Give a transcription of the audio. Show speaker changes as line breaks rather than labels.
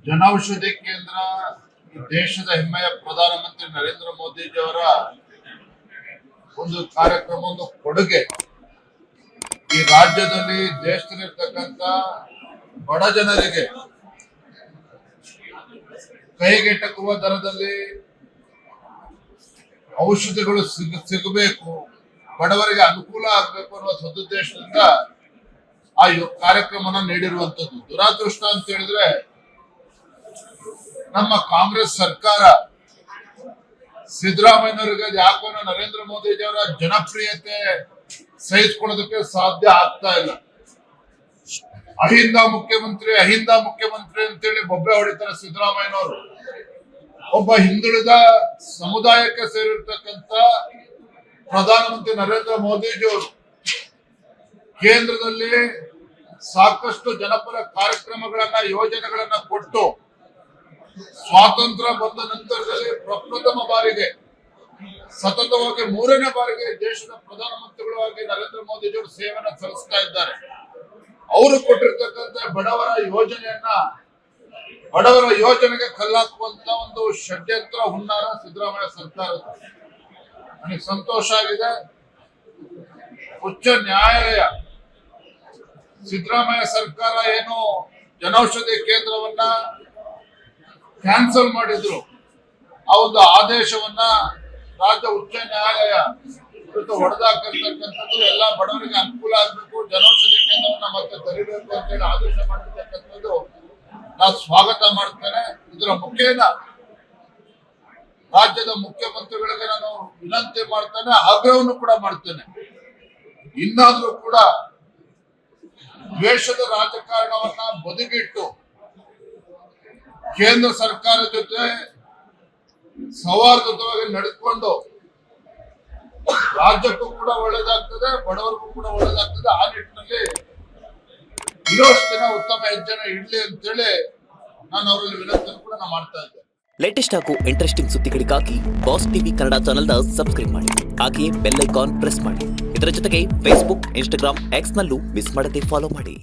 ಜನೌಷಧಿ ಕೇಂದ್ರ ಈ ದೇಶದ ಹೆಮ್ಮೆಯ ಪ್ರಧಾನಮಂತ್ರಿ ನರೇಂದ್ರ ಮೋದಿಜಿಯವರ ಒಂದು ಕಾರ್ಯಕ್ರಮ, ಒಂದು ಕೊಡುಗೆ. ಈ ರಾಜ್ಯದಲ್ಲಿ ದೇಶದಲ್ಲಿರ್ತಕ್ಕಂಥ ಬಡ ಜನರಿಗೆ ಕೈಗೆಟಕುವ ದರದಲ್ಲಿ ಔಷಧಿಗಳು ಸಿಗಬೇಕು, ಬಡವರಿಗೆ ಅನುಕೂಲ ಆಗಬೇಕು ಅನ್ನುವ ಸದುದ್ದೇಶದಿಂದ ಆ ಕಾರ್ಯಕ್ರಮನ ನೀಡಿರುವಂತದ್ದು. ದುರಾದೃಷ್ಟ ಅಂತ ಹೇಳಿದ್ರೆ ನಮ್ಮ ಕಾಂಗ್ರೆಸ್ ಸರ್ಕಾರ ಸಿದ್ದರಾಮಯ್ಯನವರಿಗೆ ಯಾಕೋ ನರೇಂದ್ರ ಮೋದಿಜಿಯವರ ಜನಪ್ರಿಯತೆ ಸಹಿಸಿಕೊಳ್ಳೋದಕ್ಕೆ ಸಾಧ್ಯ ಆಗ್ತಾ ಇಲ್ಲ. ಅಹಿಂದ ಮುಖ್ಯಮಂತ್ರಿ ಅಂತೇಳಿ ಬೊಬ್ಬೆ ಹೊಡಿತಾರೆ ಸಿದ್ದರಾಮಯ್ಯನವರು. ಒಬ್ಬ ಹಿಂದುಳಿದ ಸಮುದಾಯಕ್ಕೆ ಸೇರಿರ್ತಕ್ಕಂಥ ಪ್ರಧಾನಮಂತ್ರಿ ನರೇಂದ್ರ ಮೋದಿಜಿಯವರು ಕೇಂದ್ರದಲ್ಲಿ ಸಾಕಷ್ಟು ಜನಪರ ಕಾರ್ಯಕ್ರಮಗಳನ್ನ, ಯೋಜನೆಗಳನ್ನ ಕೊಟ್ಟು ಸ್ವಾತಂತ್ರ್ಯ ಬಂದ ನಂತರದಲ್ಲಿ ಪ್ರಪ್ರಥಮ ಬಾರಿಗೆ, ಸತತವಾಗಿ 3ನೇ ಬಾರಿಗೆ ದೇಶದ ಪ್ರಧಾನಮಂತ್ರಿಗಳಾಗಿ ನರೇಂದ್ರ ಮೋದಿಜಿಯವರು ಸೇವೆಯನ್ನು ಸಲ್ಲಿಸ್ತಾ ಇದ್ದಾರೆ. ಅವರು ಕೊಟ್ಟಿರ್ತಕ್ಕಂಥ ಬಡವರ ಯೋಜನೆಗೆ ಕಲ್ಲಾಕುವಂತ ಒಂದು ಷಡ್ಯಂತ್ರ ಹುನ್ನಾರ ಸಿದ್ದರಾಮಯ್ಯ ಸರ್ಕಾರದ. ನನಗೆ ಸಂತೋಷ ಆಗಿದೆ. ಉಚ್ಚ ನ್ಯಾಯಾಲಯ ಸಿದ್ದರಾಮಯ್ಯ ಸರ್ಕಾರ ಏನು ಜನೌಷಧಿ ಕೇಂದ್ರವನ್ನ ಕ್ಯಾನ್ಸಲ್ ಮಾಡಿದ್ರು, ಆ ಒಂದು ಆದೇಶವನ್ನ ರಾಜ್ಯ ಉಚ್ಚ ನ್ಯಾಯಾಲಯ ಹೊಡೆದಾಕಿರ್ತಕ್ಕಂಥದ್ದು. ಎಲ್ಲ ಬಡವರಿಗೆ ಅನುಕೂಲ ಆಗಬೇಕು, ಜನೌಷಧಿ ಕೇಂದ್ರವನ್ನ ಮತ್ತೆ ತೆರಿಬೇಕು ಅಂತ ಹೇಳಿ ಆದೇಶ ಮಾಡಿರ್ತಕ್ಕಂಥದ್ದು ನಾನು ಸ್ವಾಗತ ಮಾಡ್ತೇನೆ. ಇದರ ಮುಖೇನ ರಾಜ್ಯದ ಮುಖ್ಯಮಂತ್ರಿಗಳಿಗೆ ನಾನು ವಿನಂತಿ ಮಾಡ್ತೇನೆ, ಆಗ್ರಹವನ್ನು ಕೂಡ ಮಾಡ್ತೇನೆ. ಇನ್ನಾದ್ರೂ ಕೂಡ ದ್ವೇಷದ ರಾಜಕಾರಣವನ್ನ ಬದಿಗಿಟ್ಟು ಕೇಂದ್ರ ಸರ್ಕಾರ ಜೊತೆ ಸೌಹಾರ್ದವಾಗಿ ನಡೆದುಕೊಂಡು ರಾಜ್ಯಕ್ಕೂ ಕೂಡ ಒಳ್ಳೇದಾಗ್ತದೆ, ಬಡವರಿಗೂ ಕೂಡ ಒಳ್ಳೇದಾಗ್ತದೆ. ಆ ನಿಟ್ಟಿನಲ್ಲಿ ಇರೋಷ್ಟು ದಿನ ಉತ್ತಮ ಹೆಜ್ಜೆನ ಇಡ್ಲಿ ಅಂತೇಳಿ ನಾನು ಅವರಲ್ಲಿ ವಿನಂತಿ ಕೂಡ ನಾನು ಮಾಡ್ತಾ ಇದ್ದೆ.
ಲೇಟೆಸ್ಟ್ ಹಾಗೂ ಇಂಟ್ರೆಸ್ಟಿಂಗ್ ಸುದ್ದಿಗಳಿಗಾಗಿ ಬಾಸ್ ಟಿವಿ ಕನ್ನಡ ಚಾನೆಲ್ನ ಸಬ್ಸ್ಕ್ರೈಬ್ ಮಾಡಿ, ಹಾಗೆಯೇ ಬೆಲ್ ಐಕಾನ್ ಪ್ರೆಸ್ ಮಾಡಿ. ಇದರ ಜೊತೆಗೆ ಫೇಸ್ಬುಕ್, ಇನ್ಸ್ಟಾಗ್ರಾಮ್, ಎಕ್ಸ್ ನಲ್ಲೂ ಮಿಸ್ ಮಾಡದೆ ಫಾಲೋ ಮಾಡಿ.